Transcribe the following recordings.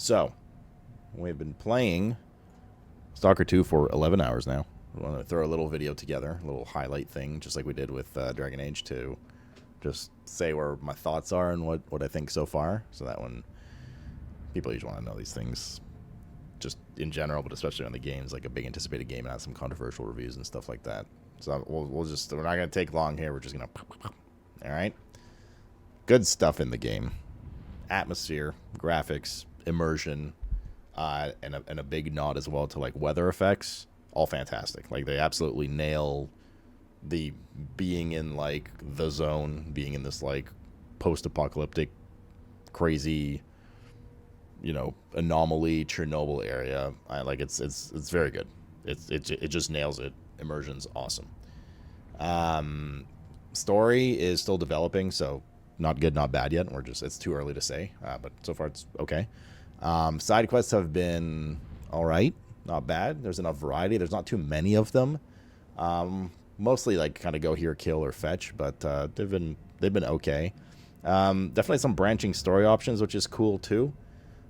So, we've been playing Stalker 2 for 11 hours now. I want to throw a little video together, a little highlight thing, just like we did with Dragon Age 2. Just say where my thoughts are and what I think so far. So that when people usually want to know these things, just in general, but especially on the games, like a big anticipated game and have some controversial reviews and stuff like that. So we're not going to take long here. We're just going to... All right? Good stuff in the game. Atmosphere, graphics, immersion, and a big nod as well to like weather effects. All fantastic. Like they absolutely nail the being in like the zone, being in this like post-apocalyptic, crazy, anomaly Chernobyl area. It's very good. It just nails it. Immersion's awesome. Story is still developing, so not good, not bad yet. It's too early to say, but so far it's okay. Side quests have been all right, not bad. There's enough variety. There's not too many of them. Mostly like kind of go here, kill or fetch, but they've been okay. Definitely some branching story options, which is cool too.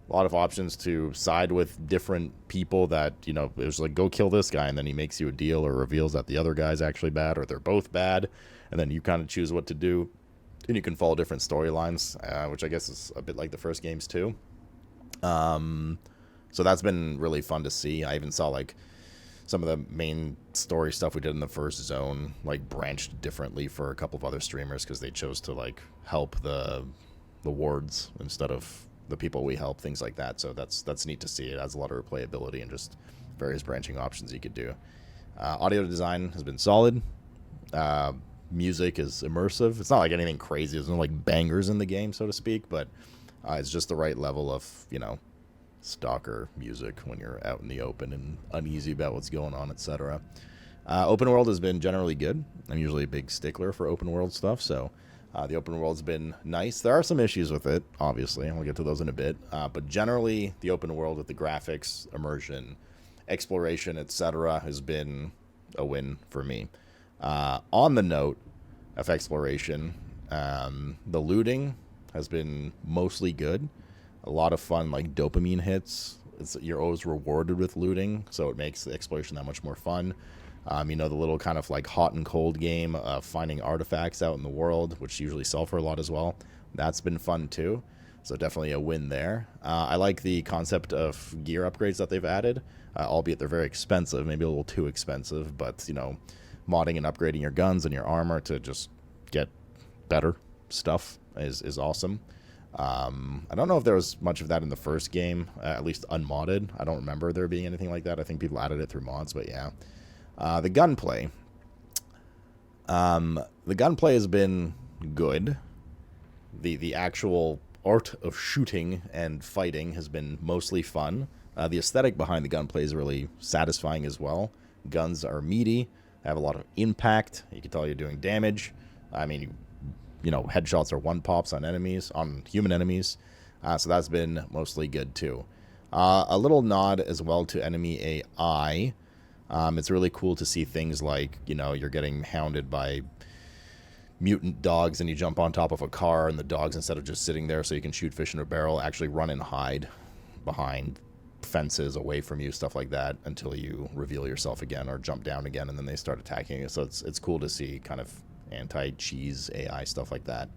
A lot of options to side with different people that, it was like, go kill this guy, and then he makes you a deal or reveals that the other guy's actually bad or they're both bad, and then you kind of choose what to do. And you can follow different storylines, which I guess is a bit like the first games too. So that's been really fun to see. I even saw like some of the main story stuff we did in the first zone, like branched differently for a couple of other streamers because they chose to like help the wards instead of the people we help, things like that. So that's neat to see. It adds a lot of replayability and just various branching options you could do. Audio design has been solid. Music is immersive. It's not like anything crazy. There's no like bangers in the game, so to speak, but it's just the right level of, stalker music when you're out in the open and uneasy about what's going on, etc. Open world has been generally good. I'm usually a big stickler for open world stuff, so the open world's been nice. There are some issues with it, obviously, and we'll get to those in a bit, but generally the open world with the graphics, immersion, exploration, etc. has been a win for me. On the note of exploration, the looting has bτην mostly good. A lot of fun, like dopamine hits. You're always rewarded with looting, so it makes the exploration that much more fun. The little kind of like hot and cold game of finding artifacts out in the world, which usually sell for a lot as well. That's been fun too. So definitely a win there. I like the concept of gear upgrades that they've added, albeit they're very expensive, maybe a little too expensive, but, modding and upgrading your guns and your armor to just get better stuff is awesome. I don't know if there was much of that in the first game, at least unmodded. I don't remember there being anything like that. I think people added it through mods, but yeah. The gunplay. The gunplay has been good. The actual art of shooting and fighting has been mostly fun. The aesthetic behind the gunplay is really satisfying as well. Guns are meaty, have a lot of impact. You can tell you're doing damage. I mean, headshots are one pops on enemies, on human enemies. So that's been mostly good too. A little nod as well to enemy AI. It's really cool to see things like, you're getting hounded by mutant dogs and you jump on top of a car and the dogs, instead of just sitting there so you can shoot fish in a barrel, actually run and hide behind fences away from you, stuff like that, until you reveal yourself again or jump down again, and then they start attacking you. So it's cool to see kind of anti-cheese AI stuff like that.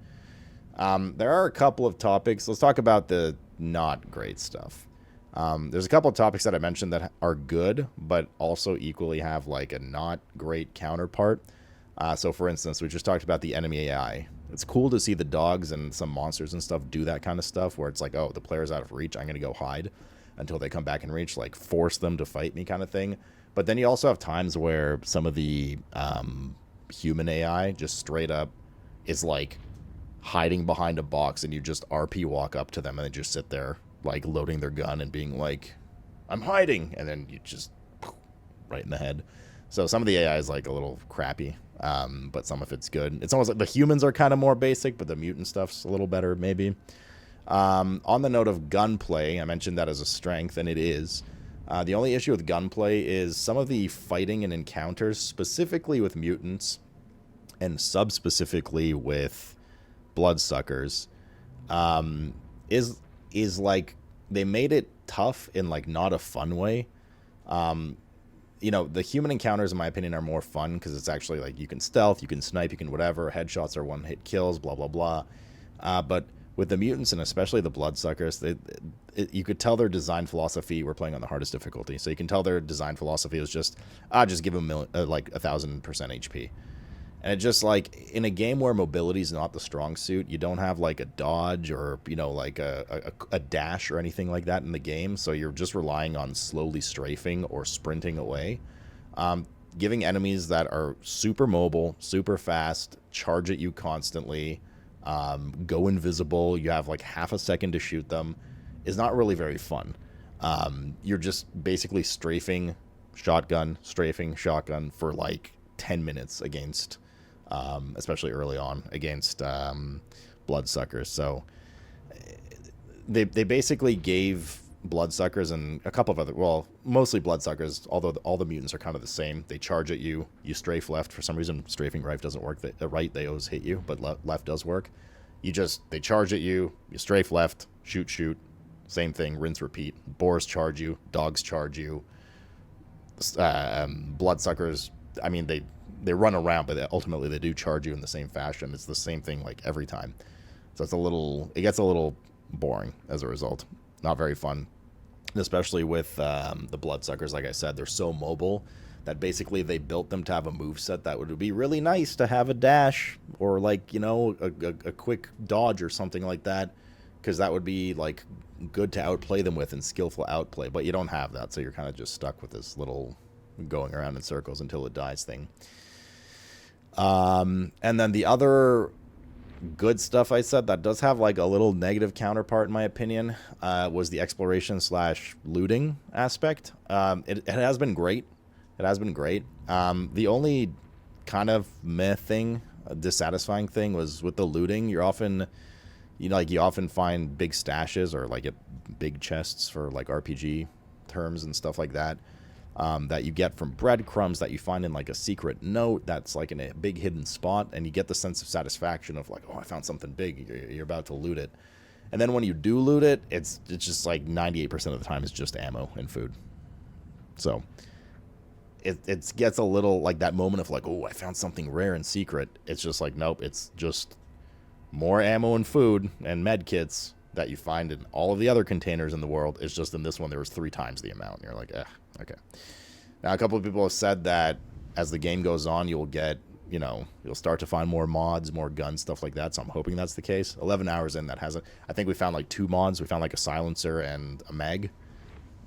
There are a couple of topics. Let's talk about the not great stuff. There's a couple of topics that I mentioned that are good, but also equally have like a not great counterpart. So for instance, we just talked about the enemy AI. It's cool to see the dogs and some monsters and stuff do that kind of stuff where it's like, oh, the player's out of reach, I'm going to go hide until they come back in reach, like force them to fight me kind of thing. But then you also have times where some of the human AI just straight up is like hiding behind a box and you just RP walk up to them and they just sit there like loading their gun and being like, I'm hiding, and then you just right in the head. So some of the AI is like a little crappy, but some of it's good. It's almost like the humans are kind of more basic, but the mutant stuff's a little better maybe. On the note of gunplay, I mentioned that as a strength, and it is. The only issue with gunplay is some of the fighting and encounters, specifically with mutants, and sub-specifically with bloodsuckers, is like they made it tough in like not a fun way. You know, the human encounters, in my opinion, are more fun because it's actually like you can stealth, you can snipe, you can whatever. Headshots are one hit kills, blah blah blah. But with the mutants and especially the bloodsuckers, you could tell their design philosophy. We're playing on the hardest difficulty, so you can tell their design philosophy was just give them like 1,000% HP. And it just like in a game where mobility is not the strong suit, you don't have like a dodge or, you know, like a dash or anything like that in the game. So you're just relying on slowly strafing or sprinting away. Giving enemies that are super mobile, super fast, charge at you constantly, go invisible, you have like half a second to shoot them, is not really very fun. You're just basically strafing shotgun for like 10 minutes against... especially early on against bloodsuckers. So they basically gave bloodsuckers and a couple of other, well, mostly bloodsuckers, although all the mutants are kind of the same. They charge at you, you strafe left. For some reason, strafing right doesn't work. Right, they always hit you, but left does work. They charge at you, you strafe left, shoot, same thing, rinse, repeat. Boars charge you, dogs charge you. Bloodsuckers, I mean, they run around, but ultimately they do charge you in the same fashion. It's the same thing like every time. So it gets a little boring as a result. Not very fun. Especially with the bloodsuckers, like I said, they're so mobile that basically they built them to have a moveset that would be really nice to have a dash or like, you know, a quick dodge or something like that, because that would be like good to outplay them with and skillful outplay, but you don't have that, so you're kind of just stuck with this little going around in circles until it dies thing. And then the other good stuff I said that does have like a little negative counterpart in my opinion was the exploration / looting aspect. It has been great. The only kind of meh thing, dissatisfying thing, was with the looting. You often find big stashes or like big chests for like RPG terms and stuff like that. That you get from breadcrumbs that you find in like a secret note that's like in a big hidden spot, and you get the sense of satisfaction of like, oh, I found something big, you're about to loot it. And then when you do loot it, it's just like 98% of the time it's just ammo and food. So it gets a little like that moment of like, oh, I found something rare and secret. It's just like, nope, it's just more ammo and food and med kits that you find in all of the other containers in the world. It's just in this one there was 3 times the amount, and you're like, okay. Now, a couple of people have said that as the game goes on, you'll start to find more mods, more guns, stuff like that. So I'm hoping that's the case. 11 hours in, I think we found like 2 mods. We found like a silencer and a mag,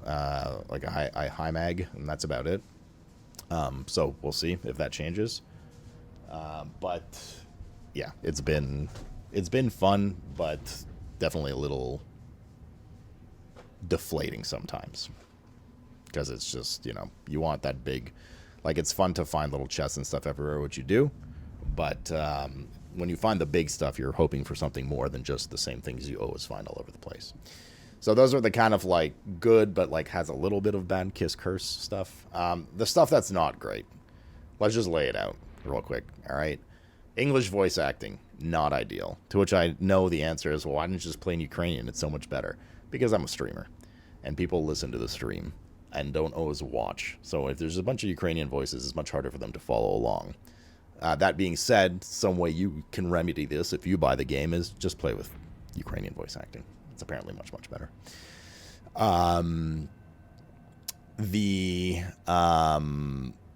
like a high mag, and that's about it. So we'll see if that changes. But yeah, it's been fun, but definitely a little deflating sometimes. Because it's just, you want that big... Like, it's fun to find little chests and stuff everywhere, which you do. But when you find the big stuff, you're hoping for something more than just the same things you always find all over the place. So those are the kind of, like, good, but, like, has a little bit of bad kiss curse stuff. The stuff that's not great. Let's just lay it out real quick, all right? English voice acting, not ideal. To which I know the answer is, well, why didn't you just play in Ukrainian? It's so much better. Because I'm a streamer. And people listen to the stream and don't always watch. So if there's a bunch of Ukrainian voices, it's much harder for them to follow along. That being said, some way you can remedy this if you buy the game is just play with Ukrainian voice acting. It's apparently much, much better. The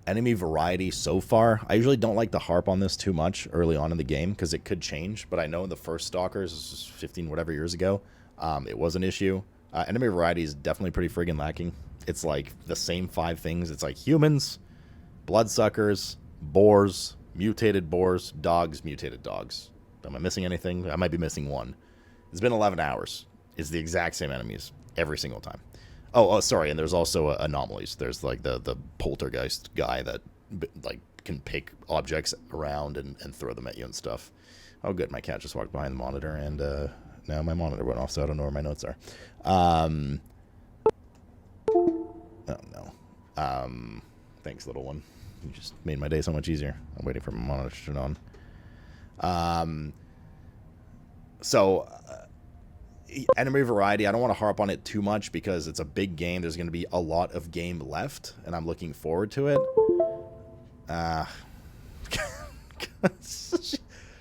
enemy variety so far, I usually don't like to harp on this too much early on in the game because it could change, but I know in the first Stalkers, 15 whatever years ago, it was an issue. Enemy variety is definitely pretty friggin' lacking. It's like the same 5 things. It's like humans, bloodsuckers, boars, mutated boars, dogs, mutated dogs. Am I missing anything? I might be missing one. It's been 11 hours. It's the exact same enemies every single time. Oh, sorry, and there's also anomalies. There's like the poltergeist guy that like can pick objects around and throw them at you and stuff. Oh, good. My cat just walked behind the monitor, and now my monitor went off, so I don't know where my notes are. Oh, no. Thanks, little one. You just made my day so much easier. I'm waiting for my monitor to turn on. So, enemy variety, I don't want to harp on it too much because it's a big game. There's going to be a lot of game left, and I'm looking forward to it.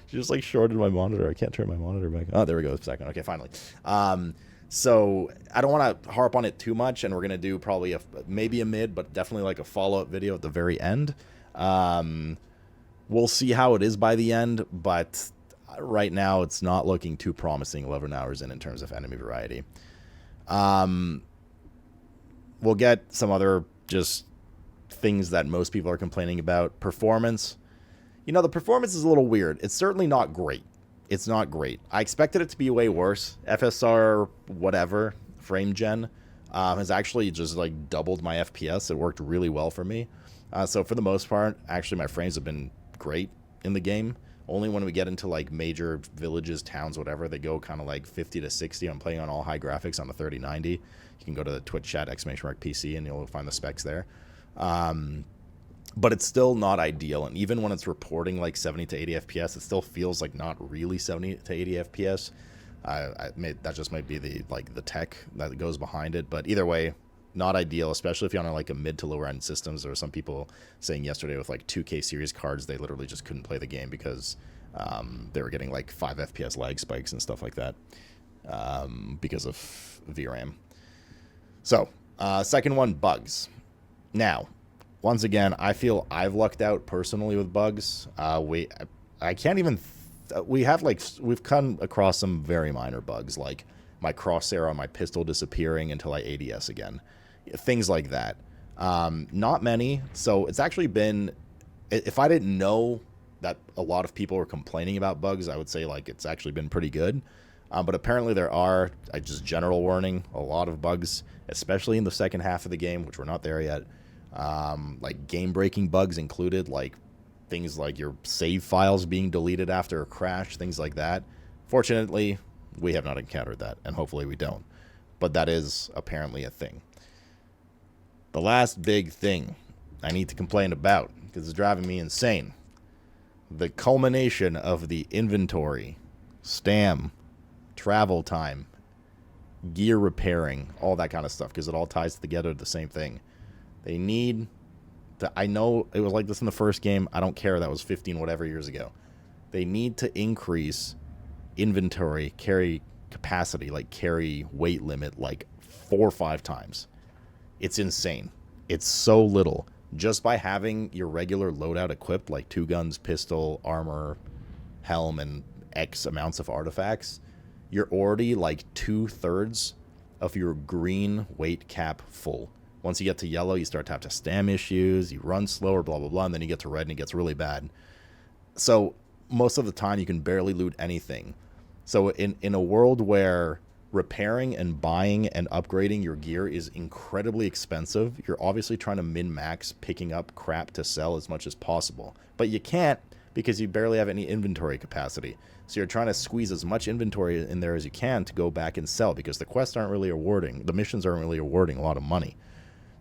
She just like shorted my monitor. I can't turn my monitor back. Oh, there we go. A second. Okay, finally. So I don't want to harp on it too much, and we're gonna do probably maybe a mid, but definitely like a follow-up video at the very end. We'll see how it is by the end, but right now it's not looking too promising 11 hours in terms of enemy variety. We'll get some other just things that most people are complaining about. Performance. The performance is a little weird. It's certainly not great. It's not great. I expected it to be way worse. FSR whatever frame gen has actually just like doubled my FPS. It worked really well for me. So for the most part, actually my frames have been great in the game. Only when we get into like major villages, towns, whatever, they go kind of like 50 to 60. I'm playing on all high graphics on the 3090. You can go to the Twitch chat !PC and you'll find the specs there. But it's still not ideal, and even when it's reporting like 70 to 80 FPS, it still feels like not really 70 to 80 FPS. That just might be the tech that goes behind it, but either way, not ideal, especially if you're on like a mid to lower end systems. There were some people saying yesterday with like 2K series cards, they literally just couldn't play the game because they were getting like 5 FPS lag spikes and stuff like that because of VRAM. So, second one, bugs. Now, once again, I feel I've lucked out personally with bugs. I can't even. We've come across some very minor bugs, like my crosshair on my pistol disappearing until I ADS again, things like that. Not many. So it's actually been. If I didn't know that a lot of people were complaining about bugs, I would say like it's actually been pretty good. But apparently there are, just general warning, a lot of bugs, especially in the second half of the game, which we're not there yet. Like game-breaking bugs included, like things like your save files being deleted after a crash, things like that. Fortunately, we have not encountered that, and hopefully we don't. But that is apparently a thing. The last big thing I need to complain about, because it's driving me insane, the culmination of the inventory, stam, travel time, gear repairing, all that kind of stuff, because it all ties together to the same thing. They need to, I know it was like this in the first game. I don't care. That was 15 whatever years ago. They need to increase inventory carry capacity, like carry weight limit, like 4 or 5 times. It's insane. It's so little. Just by having your regular loadout equipped, like 2 guns, pistol, armor, helm, and X amounts of artifacts, you're already like 2/3 of your green weight cap full. Once you get to yellow, you start to have stam issues, you run slower, blah, blah, blah, and then you get to red and it gets really bad. So most of the time you can barely loot anything. So in a world where repairing and buying and upgrading your gear is incredibly expensive, you're obviously trying to min-max picking up crap to sell as much as possible. But you can't because you barely have any inventory capacity. So you're trying to squeeze as much inventory in there as you can to go back and sell because the quests aren't really awarding, the missions aren't really awarding a lot of money.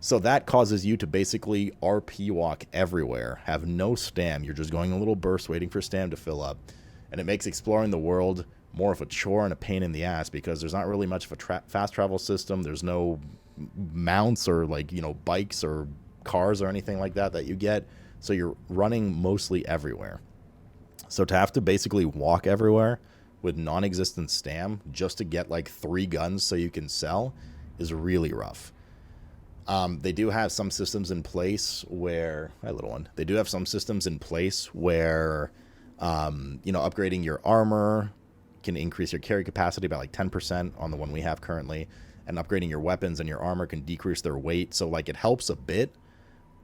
So that causes you to basically RP walk everywhere, have no stam. You're just going a little burst waiting for stam to fill up. And it makes exploring the world more of a chore and a pain in the ass because there's not really much of a fast travel system. There's no mounts or bikes or cars or anything like that you get. So you're running mostly everywhere. So to have to basically walk everywhere with non-existent stam just to get like 3 guns so you can sell is really rough. They do have some systems in place where, hi little one, they do have some systems in place where, upgrading your armor can increase your carry capacity by like 10% on the one we have currently, and upgrading your weapons and your armor can decrease their weight. So like it helps a bit,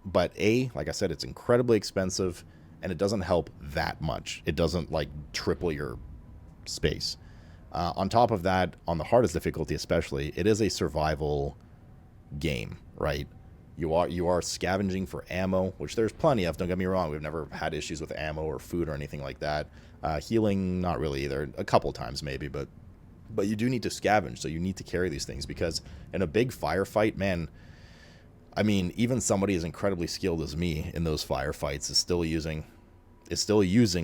but like I said, it's incredibly expensive and it doesn't help that much. It doesn't like triple your space. On top of that, on the hardest difficulty especially, it is a survival game, right? You are scavenging for ammo, which there's plenty of, don't get me wrong. We've never had issues with ammo or food or anything like that. Healing, not really either. A couple times maybe, but you do need to scavenge, so you need to carry these things because in a big firefight, man, I mean, even somebody as incredibly skilled as me in those firefights is still using,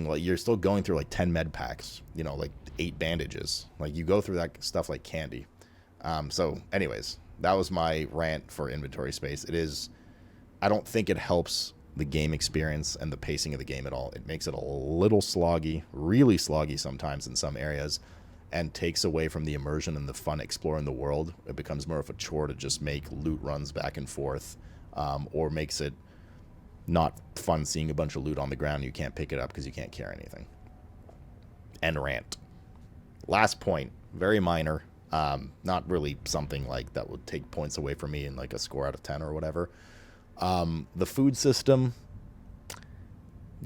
like, you're still going through like 10 med packs, like 8 bandages. Like, you go through that stuff like candy. So anyways, that was my rant for inventory space. I don't think it helps the game experience and the pacing of the game at all. It makes it a little sloggy, really sloggy sometimes in some areas, and takes away from the immersion and the fun exploring the world. It becomes more of a chore to just make loot runs back and forth, or makes it not fun seeing a bunch of loot on the ground and you can't pick it up because you can't carry anything. End rant. Last point, very minor, not really something like that would take points away from me in like a score out of 10 or whatever. The food system,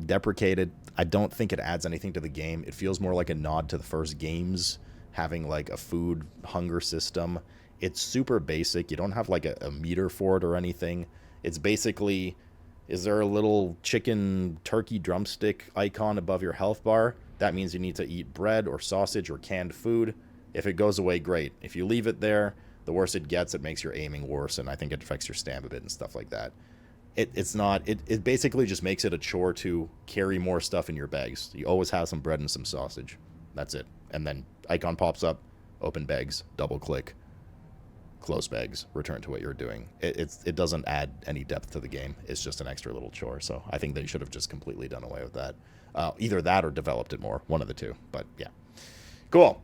deprecated. I don't think it adds anything to the game. It feels more like a nod to the first games, having like a food hunger system. It's super basic. You don't have like a meter for it or anything. It's basically, is there a little chicken turkey drumstick icon above your health bar? That means you need to eat bread or sausage or canned food. If it goes away, great. If you leave it there, the worse it gets, it makes your aiming worse, and I think it affects your stamina a bit and stuff like that. It basically just makes it a chore to carry more stuff in your bags. You always have some bread and some sausage. That's it. And then icon pops up, open bags, double click, close bags, return to what you're doing. It doesn't add any depth to the game. It's just an extra little chore. So I think they should have just completely done away with that. Either that or developed it more. One of the two. But yeah. Cool.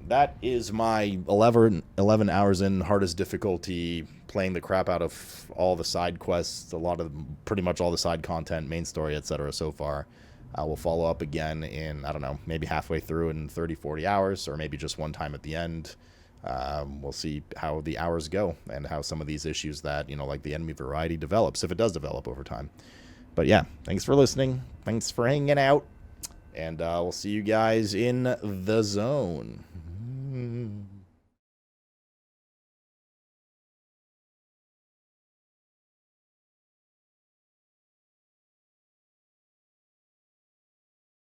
That is my 11 hours in hardest difficulty, playing the crap out of all the side quests, pretty much all the side content, main story, etc. so far. We'll follow up again in, I don't know, maybe halfway through in 30, 40 hours, or maybe just one time at the end. We'll see how the hours go and how some of these issues that, like the enemy variety develops, if it does develop over time. But yeah, thanks for listening. Thanks for hanging out. And we'll see you guys in the zone.